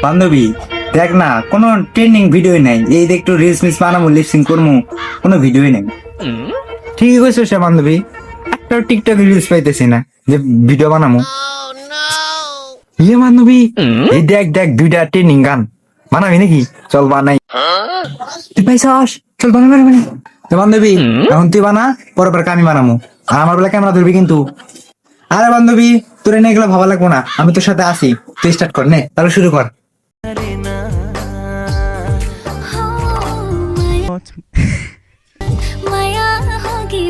বান্ধবী দেখ না, কোনো ট্রেন্ডিং ভিডিও নাই, এই দেখ একটু রিলস মিস বানাবো, লিপসিং করবো, কোনো ভিডিওই নাই। ঠিকই কইছো সে বান্ধবী, একটা টিকটক রিলস পাইতেছি না যে ভিডিও বানাবো। ইয়ে বান্ধবী, এই দেখ দেখ দুইটা ট্রেন্ডিং গান বানাবি নাকি? চল বানাই। তুই পাইছস, চল বানাবি বানাবি। তো বান্ধবী এখন তুই বানা, পরে পরে আমি বানাবো, আর আমার বেলা ক্যামেরা ধরবি কিন্তু। আরে বান্ধবী তোর এনে এগুলো ভালো লাগবো না, আমি তোর সাথে আসি, তুই স্টার্ট কর, নে তাহলে শুরু কর। माया होगी